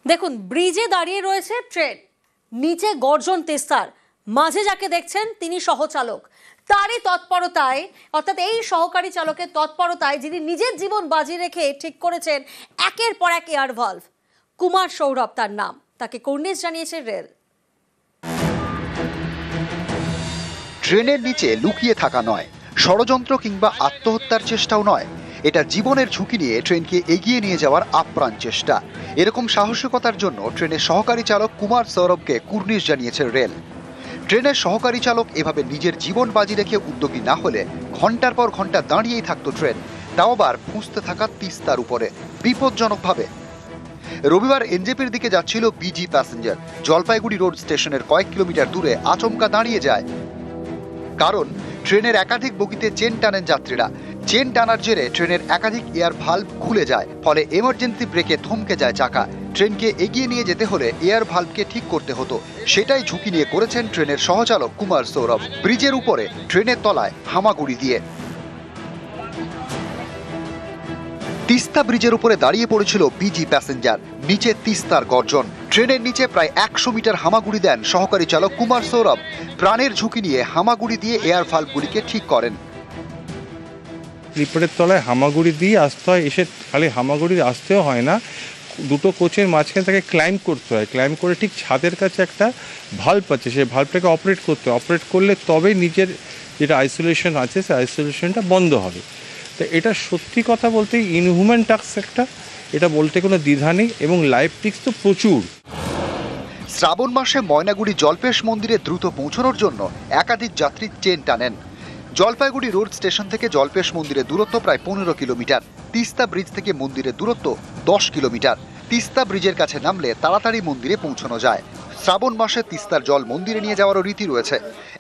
দেখুন, ব্রিজে দাঁড়িয়ে রয়েছে ট্রেন, নিচে গর্জন তেস্তার, মাঝে যাকে দেখছেন তিনি সহচালক। তারই তৎপরতায়, অর্থাৎ এই সহকারী চালকের তৎপরতায়, যিনি নিজের জীবন বাজি রেখে ঠিক করেছেন একের পর এক এয়ার ভালভ, কুমার সৌরভ তার নাম, তাকে কর্নিশ জানিয়েছে রেল। ট্রেনের নিচে লুকিয়ে থাকা নয়, ষড়যন্ত্র কিংবা আত্মহত্যার চেষ্টাও নয়, এটা জীবনের ঝুঁকি নিয়ে ট্রেনকে এগিয়ে নিয়ে যাওয়ার আপ্রাণ চেষ্টা। এরকম সাহসিকতার জন্য ট্রেনের সহকারী চালক কুমার সৌরভকে কুর্নিশ জানিয়েছে রেল। ট্রেনের সহকারী চালক এভাবে নিজের জীবন বাজি রেখে উদ্যোগী না হলে ঘন্টার পর ঘন্টা দাঁড়িয়েই থাকতো ট্রেন, তাও আবার ফুঁসতে থাকা তিস্তার উপরে বিপজ্জনকভাবে। রবিবার এনজেপির দিকে যাচ্ছিল বিজি প্যাসেঞ্জার, জলপাইগুড়ি রোড স্টেশনের কয়েক কিলোমিটার দূরে আচমকা দাঁড়িয়ে যায়। কারণ ট্রেনের একাধিক বগিতে চেন টানেন যাত্রীরা। চেন টানার জেরে ট্রেনের একাধিক এয়ার ভালভ খুলে যায়, ফলে এমার্জেন্সি ব্রেকে থমকে যায় চাকা। ট্রেনকে এগিয়ে নিয়ে যেতে হলে এয়ার ভালভকে ঠিক করতে হতো, সেটাই ঝুঁকি নিয়ে করেছেন ট্রেনের সহচালক কুমার সৌরভ। ব্রিজের উপরে ট্রেনের তলায় হামাগুড়ি দিয়ে তিস্তা ব্রিজের উপরে দাঁড়িয়ে পড়েছিল বিজি প্যাসেঞ্জার, নিচে তিস্তার গর্জন। ট্রেনের নিচে প্রায় 100 মিটার হামাগুড়ি দেন সহকারী চালক কুমার সৌরভ। প্রাণের ঝুঁকি নিয়ে হামাগুড়ি দিয়ে এয়ার ভালভগুলিকে ঠিক করেন। স্লিপারের তলায় হামাগুড়ি দিয়ে আসতে হয়, এসে খালি হামাগুড়ি আসতেও হয় না, দুটো কোচের মাঝখানে তাকে ক্লাইম্ব করতে হয়। ক্লাইম্ব করে ঠিক ছাদের কাছে একটা ভাল্ব আছে, সেই ভাল্বটাকে অপারেট করতে হয়। অপারেট করলে তবেই নিজের যেটা আইসোলেশন আছে সেই আইসোলেশনটা বন্ধ হবে। তো এটা সত্যি কথা বলতে ইনহিউম্যান টাস্ক একটা, এটা বলতে কোনো দ্বিধা নেই, এবং লাইফ রিস্ক তো প্রচুর। শ্রাবণ মাসে ময়নাগুড়ি জলপেশ মন্দিরে দ্রুত পৌঁছানোর জন্য একাধিক যাত্রী চেন টানেন। জলপাইগুড়ি রোড স্টেশন থেকে জলপেশ মন্দিরের দূরত্ব প্রায় 15 কিলোমিটার। তিস্তা ব্রিজ থেকে মন্দিরের দূরত্ব 10 কিলোমিটার। তিস্তা ব্রিজের কাছে নামলে তাড়াতাড়ি মন্দিরে পৌঁছানো যায়। শ্রাবণ মাসে তিস্তার জল মন্দিরে নিয়ে যাওয়ারও রীতি রয়েছে।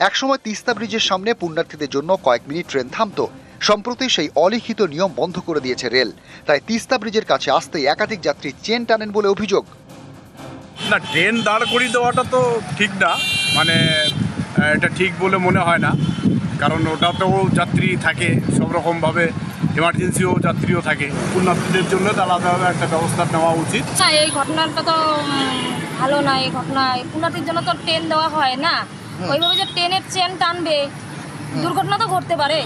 একসময় তিস্তা ব্রিজের সামনে পুণ্যার্থীদের জন্য কয়েক মিনিট ট্রেন থামতো। সম্প্রতি সেই অলিখিত নিয়ম বন্ধ করে দিয়েছে রেল। তাই তিস্তা ব্রিজের কাছে আসতেই একাধিক যাত্রী চেন টানেন বলে অভিযোগ। না, ট্রেন দাঁড় করিয়ে দেওয়াটা তো ঠিক না, মানে এটা ঠিক বলে মনে হয় না, কারণ ওটাতেও যাত্রী থাকে সব রকমভাবে, এমার্জেন্সিও যাত্রীও থাকে। পুণ্যার্থীদের জন্য আলাদাভাবে একটা ব্যবস্থা নেওয়া উচিত। এই ঘটনাটা তো ভালো না। এই ঘটনা পুণ্যার্থীর জন্য তো ট্রেন দেওয়া হয় না, ওইভাবে যে ট্রেনের চেন টানবে, দুর্ঘটনা তো ঘটতে পারে।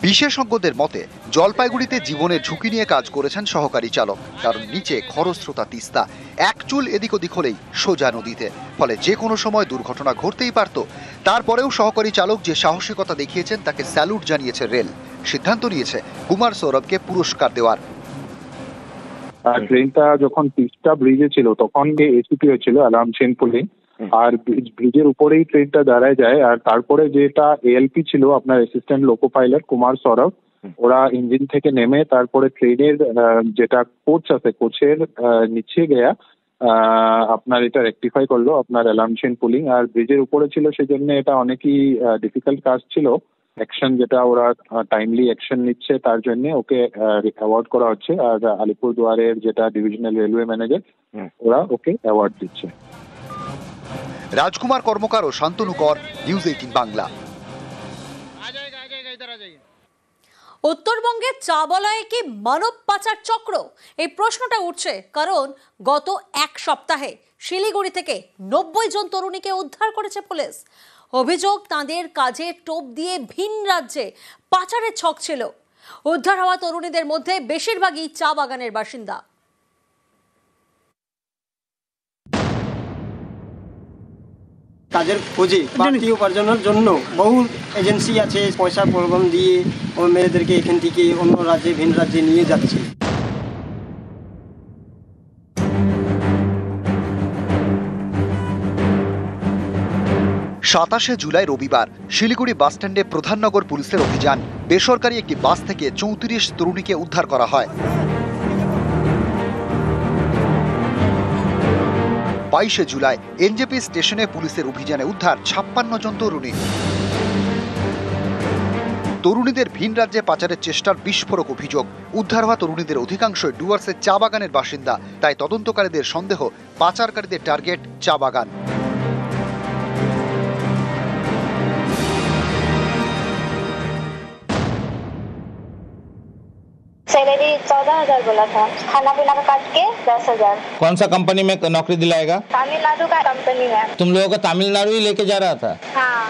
বিশেষজ্ঞদের মতে জলপাইগুড়িতে জীবনের ঝুঁকি নিয়ে কাজ করেছেন সহকারী চালক, কারণ নিচে খরস্রোতা তিস্তা, এক চুল এদিক ওদিক হলেই সোজা নদীতে, ফলে যে কোনো সময় দুর্ঘটনা ঘটতেই পারত। তারপরেও সহকারী চালক যে সাহসিকতা দেখিয়েছেন তাকে স্যালুট জানিয়েছে রেল। সিদ্ধান্ত নিয়েছে কুমার সৌরভকে পুরস্কার দেওয়ার। ট্রেনটা যখন তিস্তা ব্রিজে ছিল তখন এসিপি হয়েছিল অ্যালার্ম চেন পুলিং, আর ব্রিজের উপরেই ট্রেনটা দাঁড়ায় যায়। আর তারপরে যেটা এএলপি ছিল আপনার assistant loco pilot Kumar Sourav, ওরা ইঞ্জিন থেকে নেমে তারপরে ট্রেনের যেটা কোচ আছে কোচের নিচে গিয়ে আপনার এটা রেকটিফাই করলো আপনার অ্যালার্ম চেন পুলিং। আর ব্রিজের উপরে ছিল সেই জন্য এটা অনেকই ডিফিকাল্ট কাজ ছিল। অ্যাকশন যেটা ওরা টাইমলি অ্যাকশন নিচ্ছে তার জন্য ওকে অ্যাওয়ার্ড করা হচ্ছে। আর আলিপুরদুয়ারের যেটা ডিভিশনাল রেলওয়ে ম্যানেজার, ওরা ওকে অ্যাওয়ার্ড দিচ্ছে। রাজকুমার কর্মকার ও শান্তনু কর, নিউজ 18 বাংলা। উত্তরবঙ্গের চা বলয়ে কি মানব পাচার চক্র? এই প্রশ্নটা উঠছে কারণ গত এক সপ্তাহে শিলিগুড়ি থেকে 90 জন তরুণীকে উদ্ধার করেছে পুলিশ। অভিযোগ, তাদের কাজে টোপ দিয়ে ভিন রাজ্যে পাচারের ছক ছিল। উদ্ধার হওয়া তরুণীদের মধ্যে বেশিরভাগই চা বাগানের বাসিন্দা। কাজের খোঁজে বাড়তি উপার্জনের জন্য বহু এজেন্সি আছে, পয়সা প্রলোভন দিয়ে ওই মেয়েদেরকে এখান থেকে অন্য রাজ্যে ভিন রাজ্যে নিয়ে যাচ্ছে। সাতাশে জুলাই রবিবার শিলিগুড়ি বাসস্ট্যান্ডে প্রধাননগর পুলিশের অভিযান। বেসরকারি একটি বাস থেকে 34 তরুণীকে উদ্ধার করা হয়। 22শে জুলাই এনজেপি স্টেশনে পুলিশের অভিযানে উদ্ধার 56 জন তরুণী। তরুণীদের ভিন রাজ্যে পাচারের চেষ্টার বিস্ফোরক অভিযোগ। উদ্ধার হওয়া তরুণীদের অধিকাংশই ডুয়ার্সের চা বাগানের বাসিন্দা, তাই তদন্তকারীদের সন্দেহ পাচারকারীদের টার্গেট চা বাগান। सैलरी 14,000 बोला था, खाना पीना का काट के 10,000। कौन सा कंपनी में नौकरी दिलाएगा? तमिलनाडु का कंपनी है। तुम लोगों को तमिलनाडु ही लेके जा रहा था? हाँ।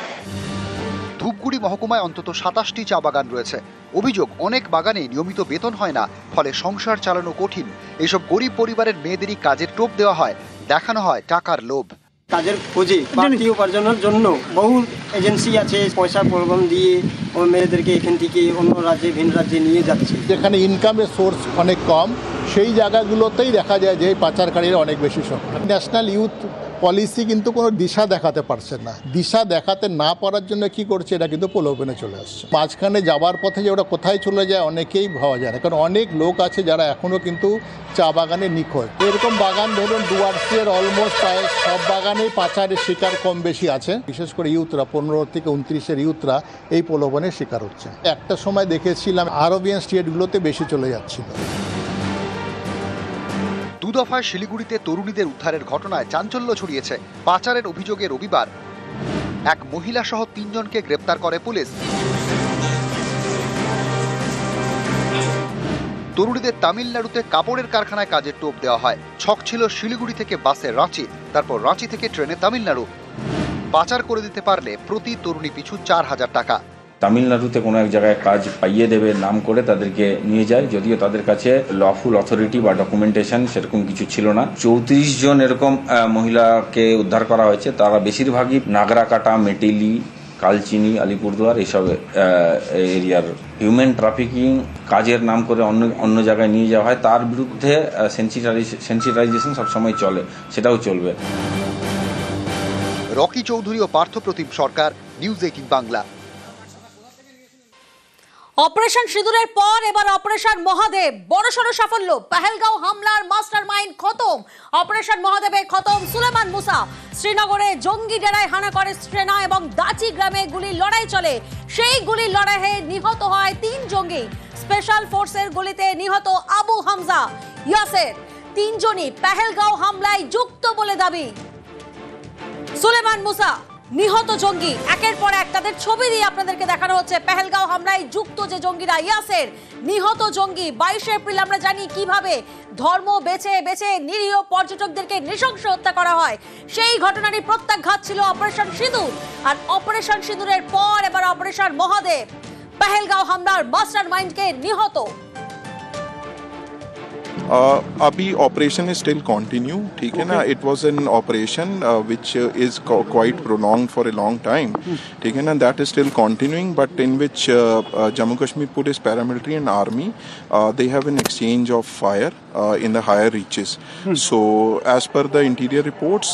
ধূপগুড়ি মহকুমায় অন্তত 27টি চা বাগান রয়েছে। অভিযোগ, অনেক বাগানে নিয়মিত বেতন হয় না, ফলে সংসার চালানো কঠিন। এসব গরিব পরিবারের মেয়েদেরই কাজের টোপ দেওয়া হয়, দেখানো হয় টাকার লোভ। কাজের খোঁজে বাড়তি উপার্জনের জন্য বহু এজেন্সি আছে, পয়সা প্রলোভন দিয়ে ও মেয়েদেরকে এখান থেকে অন্য রাজ্যে ভিন রাজ্যে নিয়ে যাচ্ছে। যেখানে ইনকামের সোর্স অনেক কম, সেই জায়গাগুলোতেই দেখা যায় যে পাচারকারীরা অনেক বেশি সংখ্যা। ন্যাশনাল ইউথ পলিসি কিন্তু কোনো দিশা দেখাতে পারছে না। দিশা দেখাতে না পারার জন্য কি করছে, এটা কিন্তু প্রলোভনে চলে আসছে। মাঝখানে যাওয়ার পথে যে ওরা কোথায় চলে যায় অনেকেই ভাবা যায় না, কারণ অনেক লোক আছে যারা এখনও কিন্তু চা বাগানে নিখোঁজ। এরকম বাগান ধরুন ডুয়ার্সের অলমোস্ট প্রায় সব বাগানেই পাচারের শিকার কম বেশি আছে। বিশেষ করে ইউথরা 15 থেকে 29-এর ইউথরা এই প্রলোভনের শিকার হচ্ছে। একটা সময় দেখেছিলাম আরবিয়ান স্টেটগুলোতে বেশি চলে যাচ্ছিল। দুদফায় শিলিগুড়িতে তরুণীদের উদ্ধারের ঘটনায় চাঞ্চল্য ছড়িয়েছে। পাচারের অভিযোগে রবিবার এক মহিলা সহ 3 জনকে গ্রেপ্তার করে পুলিশ। তরুণীদের তামিলনাড়ুতে কাপড়ের কারখানায় কাজের টোপ দেওয়া হয়। ছক ছিল শিলিগুড়ি থেকে বাসে রাঁচি, তারপর রাঁচি থেকে ট্রেনে তামিলনাড়ু। পাচার করে দিতে পারলে প্রতি তরুণী পিছু 4,000 টাকা। তামিলনাড়ুতে কোনো এক জায়গায় কাজ পাইয়ে দেবে নাম করে তাদেরকে নিয়ে যায়, যদিও তাদের কাছে লফুল অথরিটি বা ডকুমেন্টেশন সেরকম কিছু ছিল না। 34 জন এরকম মহিলাকে উদ্ধার করা হয়েছে। তারা বেশিরভাগই নাগরাকাটা, মেটেলি, কালচিনি, আলিপুরদুয়ার এইসব এরিয়ার। হিউম্যান ট্রাফিকিং কাজের নাম করে অন্য জায়গায় নিয়ে যাওয়া হয়, তার বিরুদ্ধে সেন্সিটাইজেশন সবসময় চলে, সেটাও চলবে। রকি চৌধুরী ও পার্থপ্রতিম সরকার, নিউজ 18 বাংলা। অপারেশন সিঁদুরের পর এবার অপারেশন মহাদেব, বড়সড় সাফল্য। পেহেলগাঁও হামলার মাস্টার মাইন্ড খতম। অপারেশন মহাদেবে খতম সুলেমান মুসা। শ্রীনগরে জঙ্গি ডেরায় হানা করে সেনা এবং দাচি গ্রামে গুলির লড়াই চলে। সেই গুলির লড়াইয়ে নিহত হয় 3 জঙ্গি। স্পেশাল ফোর্সের গুলিতে নিহত আবু হামজা, ইয়াসের, 3 জনই পেহেলগাঁও হামলায় যুক্ত বলে দাবি। সুলেমান মুসা, নিহত জঙ্গি, একের পর এক তাদের ছবি দিয়ে আপনাদেরকে দেখানো হচ্ছে। পেহেলগাঁও হামলায় যুক্ত যে জঙ্গিরা, ইয়াসের, নিহত জঙ্গি। 22 এপ্রিল আমরা জানি কিভাবে ধর্ম বেছে বেছে নিরীহ পর্যটকদেরকে নৃশংস হত্যা করা হয়। সেই ঘটনারই প্রত্যাঘাত ছিল অপারেশন সিঁদুর। আর অপারেশন সিঁদুরের পর এবার অপারেশন মহাদেব। পেহেলগাঁও হামলার মাস্টার মাইন্ডকে নিহত। अभी ऑपरेशन इज स्टिल कंटिन्यू, ठीक है ना। It was an operation which is quite prolonged for a long time, ठीक है ना। That is still continuing, but in which Jammu Kashmir police, paramilitary and army they have an exchange of fire in the higher reaches. So as per the interior reports,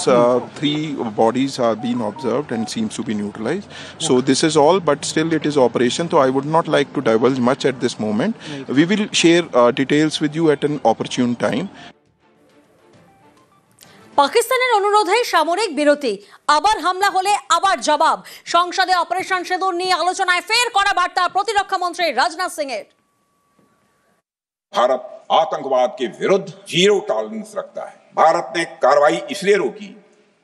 3 bodies are being observed and seems to be neutralized. So this is all, but still it is operation, so I would not like to divulge much at this moment. We will share details with you at an opportune time. পাকিস্তানের অনুরোধে সামরিক বিরতি, আবার হামলা হলে আবার জবাব। সংসদে অপারেশন সিঁদুর নিয়ে আলোচনায় ফের কড়া বার্তা প্রতিরক্ষা মন্ত্রী রাজনাথ সিং এর। भारत आतंकवाद के विरुद्ध 0 टॉलरेंस रखता है। भारत ने कार्रवाई इसलिए रोकी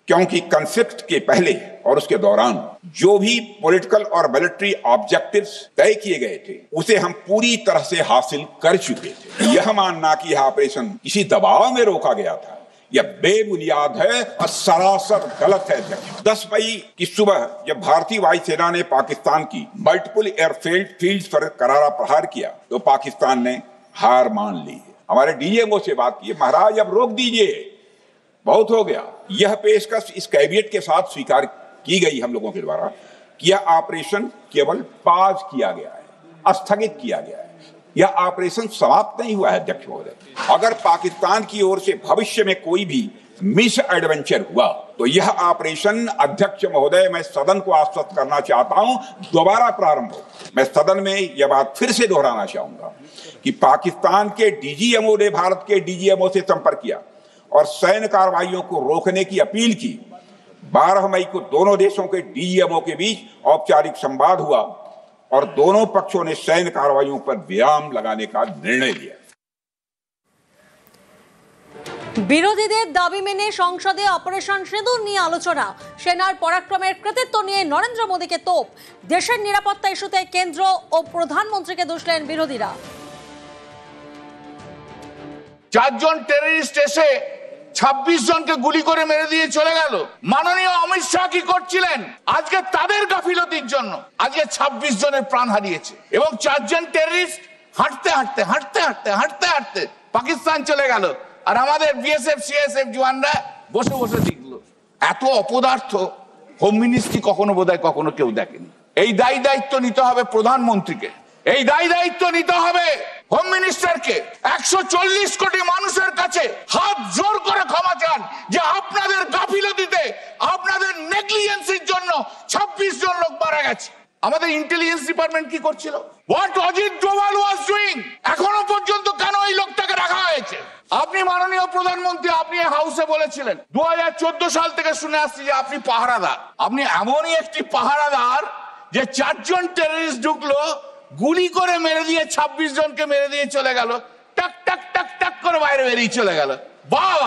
क्योंकि कॉन्फ्लिक्ट के पहले और उसके दौरान जो भी पॉलिटिकल और मिलिट्री ऑब्जेक्टिव्स तय किए गए थे उसे हम पूरी तरह से हासिल कर चुके थे। यह मानना कि यह ऑपरेशन किसी दबाव में रोका गया था, यह बेबुनियाद है और सरासर गलत है। 10 मई की सुबह जब भारतीय वायुसेना ने पाकिस्तान की मल्टीपल एयरफील्ड पर करारा प्रहार किया तो पाकिस्तान ने हार मान ली। हमारे डीजीएमओ से बात की, महाराज अब रोक दीजिए, बहुत हो गया। यह पेशकश इस कैबिनेट के साथ स्वीकार की गई हम लोगों के द्वारा कि यह ऑपरेशन केवल पाज किया गया है, स्थगित किया गया है। यह ऑपरेशन समाप्त नहीं हुआ है अध्यक्ष महोदय। अगर पाकिस्तान की ओर से भविष्य में कोई भी मिस एडवेंचर हुआ तो यह ऑपरेशन, अध्यक्ष महोदय, मैं सदन को आश्वस्त करना चाहता हूं, दोबारा प्रारंभ हो। मैं सदन में यह बात फिर से दोहराना चाहूंगा कि पाकिस्तान के डीजीएमओ ने भारत के डीजीएमओ से संपर्क किया और सैन्य कार्रवाइयों को रोकने की अपील की। 12 मई को दोनों देशों के डीजीएमओ के बीच औपचारिक संवाद हुआ और दोनों पक्षों ने सैन्य कार्रवाइयों पर विराम लगाने का निर्णय लिया। বিরোধীদের দাবি মেনে সংসদে অপারেশন সিঁদুর নিয়ে আলোচনা। সেনার পরাক্রমের কৃতিত্ব নিয়ে নরেন্দ্র মোদীকে তোপ। দেশের নিরাপত্তা ইস্যুতে কেন্দ্র ও প্রধানমন্ত্রীকে দুষলেন বিরোধীরা। চারজন টেররিস্ট এসে 26 জনকে গুলি করে মেরে দিয়ে চলে গেল। মাননীয় অমিত শাহ কি করছিলেন? আজকে তাদের গাফিলতির জন্য আজকে 26 জনের প্রাণ হারিয়েছে এবং 4 জন টেররিস্ট হাঁটতে হাঁটতে হাঁটতে হাঁটতে হাঁটতে হাঁটতে পাকিস্তান চলে গেল, আর আমাদের বিএসএফ সিএসএফ জওয়ানরা বসে বসে দেখলো। এত অপদার্থ হোম মিনিস্ট্রি কখনো বোধহয় কখনো কেউ দেখেনি। এই দায়িত্ব নিতে হবে প্রধানমন্ত্রীকে, এই দায়িত্ব নিতে হবে হোম মিনিস্টারকে। 140 কোটি মানুষের কাছে হাত জোর করে ক্ষমা চান যে আপনাদের গাফিলতিতে, আপনাদের নেগলিজেন্সির জন্য 26 জন লোক মারা গেছে। আমাদের ইন্টেলিজেন্স ডিপার্টমেন্ট কি করছিল? What Ajit Doval was doing? এখনো পর্যন্ত কেন এই লোকটাকে রাখা হয়েছে? আপনি মাননীয় প্রধানমন্ত্রী, আপনি হাউসে বলেছিলেন 2014 সাল থেকে শুনে আসছি যে আপনি পাহারাদার। আপনি এমনই একটি পাহারাদার যে 4 জন টেররিস্ট ঢুকলো, গুলি করে মেরে দিয়ে 26 জনকে মেরে দিয়ে চলে গেল, টাক টাক টাক টাক করে বাইরে বেরিয়ে চলে গেল। বাহ,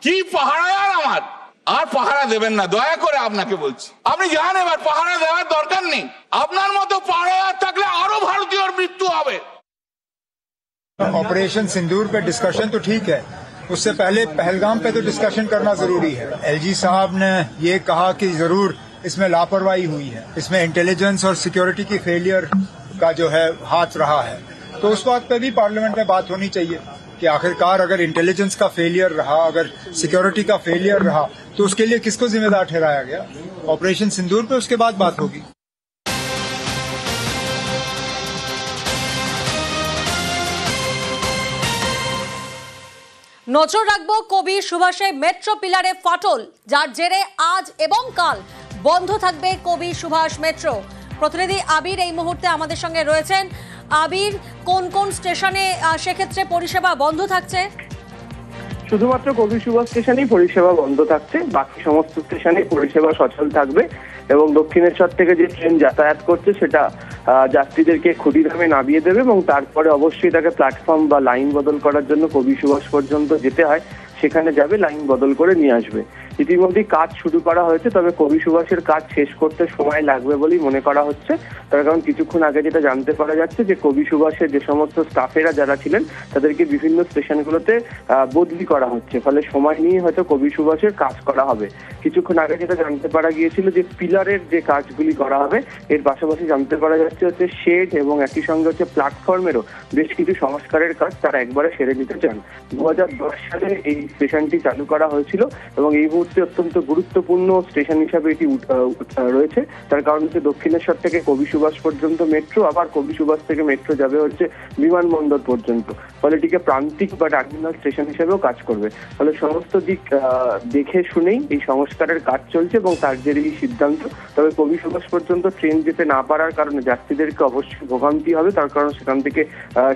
কি পাহারাদার আমার! আর পাহারা দেবেন না, দয়া করে আপনাকে বলছি। আপনি যান, এবার পাহারা দেওয়ার দরকার নেই। আপনার মতো পাহারাদার থাকলে আরো ভারতীয়র মৃত্যু হবে। ऑपरेशन सिंदूर पे डिस्कशन तो ठीक है, उससे पहले पहलगाम पे तो डिस्कशन करना जरूरी है। एलजी साहब ने ये कहा कि जरूर इसमें लापरवाही हुई है, इसमें इंटेलिजेंस और सिक्योरिटी की फेलियर का जो है हाथ रहा है, तो उस बात पे भी पार्लियामेंट में बात होनी चाहिए कि आखिरकार अगर इंटेलिजेंस का फेलियर रहा, अगर सिक्योरिटी का फेलियर रहा, तो उसके लिए किसको जिम्मेदार ठहराया गया। ऑपरेशन सिंदूर पे उसके बाद बात होगी। নজর রাখবো কবি সুভাষের মেট্রো পিলারে ফাটল, যার জেরে আজ এবং কাল বন্ধ থাকবে কবি সুভাষ মেট্রো। প্রতিনিধি আবির এই মুহূর্তে আমাদের সঙ্গে রয়েছেন। আবির, কোন কোন স্টেশনে সেক্ষেত্রে পরিষেবা বন্ধ থাকছে? শুধুমাত্র কবি সুভাষ স্টেশনেই পরিষেবা বন্ধ থাকছে, বাকি সমস্ত স্টেশনে পরিষেবা সচল থাকবে এবং দক্ষিণেশ্বর থেকে যে ট্রেন যাতায়াত করছে সেটা যাত্রীদেরকে ক্ষুদিরামে নামিয়ে দেবে এবং তারপরে অবশ্যই তাকে প্ল্যাটফর্ম বা লাইন বদল করার জন্য কবি সুভাষ পর্যন্ত যেতে হয়, সেখানে যাবে, লাইন বদল করে নিয়ে আসবে। ইতিমধ্যেই কাজ শুরু করা হয়েছে, তবে কবি সুভাষের কাজ শেষ করতে সময় লাগবে বলেই মনে করা হচ্ছে। তার কারণ কিছুক্ষণ আগে যেটা জানতে পারা যাচ্ছে যে কবি সুভাষের যে সমস্ত স্টাফেরা যারা ছিলেন তাদেরকে বিভিন্ন স্টেশনগুলোতে বদলি করা হচ্ছে, ফলে সময় নিয়ে হয়তো কবি সুভাষের কাজ করা হবে। কিছুক্ষণ আগে যেটা জানতে পারা গিয়েছিল যে পিলারের যে কাজগুলি করা হবে, এর পাশাপাশি জানতে পারা যাচ্ছে হচ্ছে শেড এবং একই সঙ্গে হচ্ছে প্ল্যাটফর্মেরও বেশ কিছু সংস্কারের কাজ তারা একবারে সেরে নিতে চান। 2010 সালে এই স্টেশনটি চালু করা হয়েছিল এবং এই মুহূর্তে অত্যন্ত গুরুত্বপূর্ণ স্টেশন হিসাবে এটি রয়েছে। তার কারণ হচ্ছে দক্ষিণেশ্বর থেকে কবি সুভাষ পর্যন্ত মেট্রো, আবার কবি সুভাষ থেকে মেট্রো যাবে হচ্ছে বিমানবন্দর পর্যন্ত, ফলে এটিকে প্রান্তিক বা টার্মিনাল স্টেশন হিসেবেও কাজ করবে। ফলে সমস্ত দিক দেখে শুনেই এই সংস্কারের কাজ চলছে এবং তার জেরে এই সিদ্ধান্ত। তবে কবি সুভাষ পর্যন্ত ট্রেন যেতে না পারার কারণে যাত্রীদেরকে অবশ্যই ভোগান্তি হবে, তার কারণ সেখান থেকে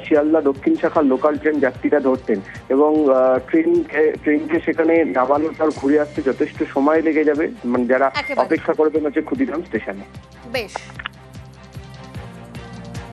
শিয়ালদা দক্ষিণ শাখার লোকাল ট্রেন যাত্রীরা ধরতেন এবং ট্রেনকে সেখানে নামানোর পর ঘুরে আসতে যথেষ্ট সময় লেগে যাবে, মানে যারা অপেক্ষা করবেন হচ্ছে ক্ষুদিরাম স্টেশনে। বেশ।